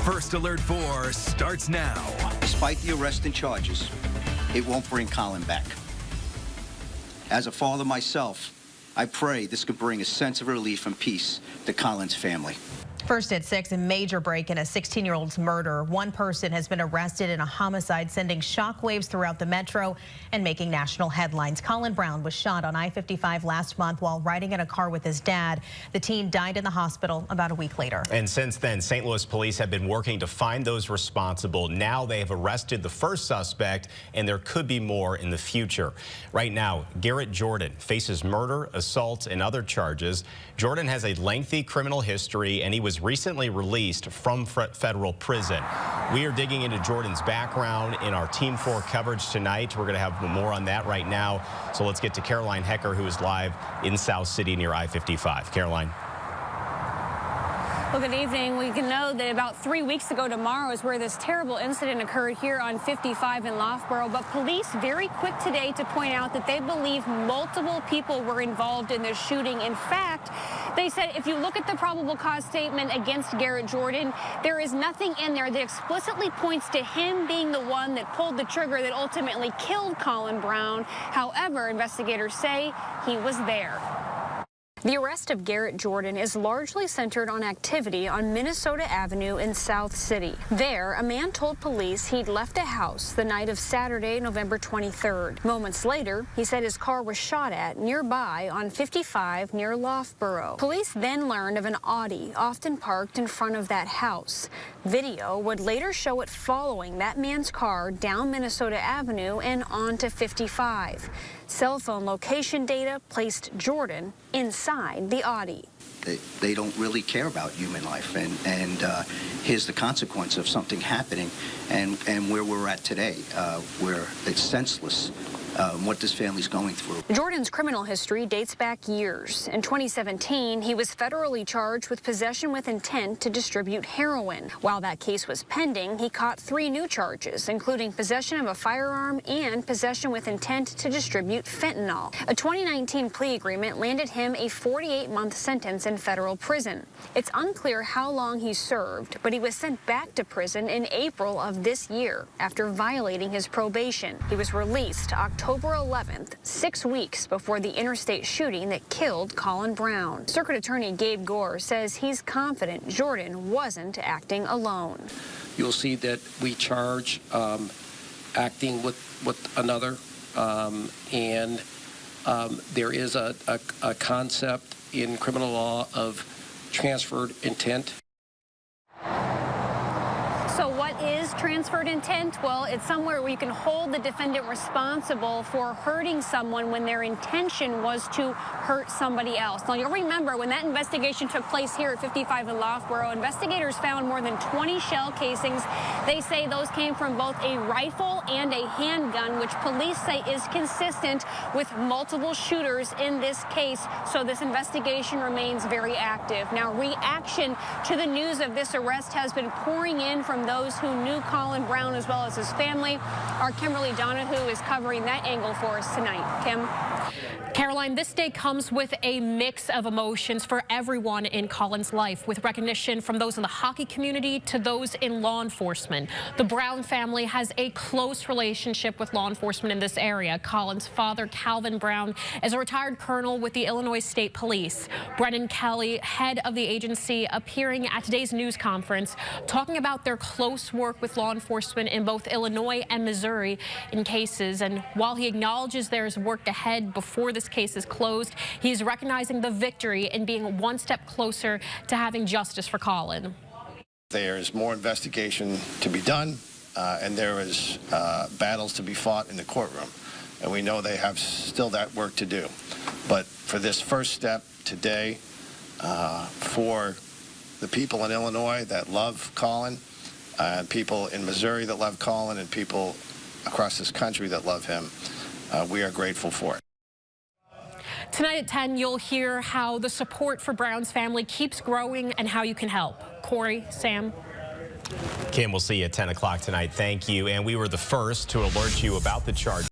First Alert 4 starts now. Despite the arrest and charges, it won't bring Colin back. As a father myself, I pray this could bring a sense of relief and peace to Colin's family. First at 6, a major break in a 16-year-old's murder. One person has been arrested in a homicide, sending shockwaves throughout the metro and making national headlines. Colin Brown was shot on I-55 last month while riding in a car with his dad. The teen died in the hospital about a week later. And since then, St. Louis police have been working to find those responsible. Now they have arrested the first suspect, and there could be more in the future. Right now, Garrett Jordan faces murder, assault, and other charges. Jordan has a lengthy criminal history, and he was recently released from federal prison. We are digging into Jordan's background in our Team 4 coverage tonight. We're going to have more on that right now. So let's get to Caroline Hecker, who is live in South City near I-55. Caroline. Well, good evening. We can know that about 3 weeks ago tomorrow is where this terrible incident occurred here on 55 in Loughborough. But police very quick today to point out that they believe multiple people were involved in this shooting. In fact, they said if you look at the probable cause statement against Garrett Jordan, there is nothing in there that explicitly points to him being the one that pulled the trigger that ultimately killed Colin Brown. However, investigators say he was there. The arrest of Garrett Jordan is largely centered on activity on Minnesota Avenue in South City. There, a man told police he'd left a house the night of Saturday, November 23rd. Moments later, he said his car was shot at nearby on 55 near Loughborough. Police then learned of an Audi often parked in front of that house. Video would later show it following that man's car down Minnesota Avenue and onto 55. Cell phone location data placed Jordan inside the Audi. They don't really care about human life, and here's the consequence of something happening, and where we're at today, where it's senseless. What this family's going through. Jordan's criminal history dates back years. In 2017, he was federally charged with possession with intent to distribute heroin. While that case was pending, he caught 3 new charges, including possession of a firearm and possession with intent to distribute fentanyl. A 2019 plea agreement landed him a 48-month sentence in federal prison. It's unclear how long he served, but he was sent back to prison in April of this year after violating his probation. He was released October 11th, 6 weeks before the interstate shooting that killed Colin Brown. Circuit Attorney Gabe Gore says he's confident Jordan wasn't acting alone. You'll see that we charge acting with another, and there is a concept in criminal law of transferred intent. So what is transferred intent? Well, it's somewhere where you can hold the defendant responsible for hurting someone when their intention was to hurt somebody else. Now, you'll remember when that investigation took place here at 55 in Loughborough, investigators found more than 20 shell casings. They say those came from both a rifle and a handgun, which police say is consistent with multiple shooters in this case. So this investigation remains very active. Now, reaction to the news of this arrest has been pouring in from those who knew Colin Brown as well as his family. Our Kimberly Donahue is covering that angle for us tonight. Kim? Caroline, this day comes with a mix of emotions for everyone in Colin's life, with recognition from those in the hockey community to those in law enforcement. The Brown family has a close relationship with law enforcement in this area. Colin's father, Calvin Brown, is a retired colonel with the Illinois State Police. Brennan Kelly, head of the agency, appearing at today's news conference, talking about their close work with law enforcement in both Illinois and Missouri in cases. And while he acknowledges there is work ahead before this case is closed, he's recognizing the victory and being one step closer to having justice for Colin. There's more investigation to be done, and there is battles to be fought in the courtroom. And we know they have still that work to do. But for this first step today, for the people in Illinois that love Colin, and people in Missouri that love Colin, and people across this country that love him, we are grateful for it. Tonight at 10, you'll hear how the support for Brown's family keeps growing and how you can help. Corey, Sam. Kim, we'll see you at 10 o'clock tonight. Thank you. And we were the first to alert you about the charge.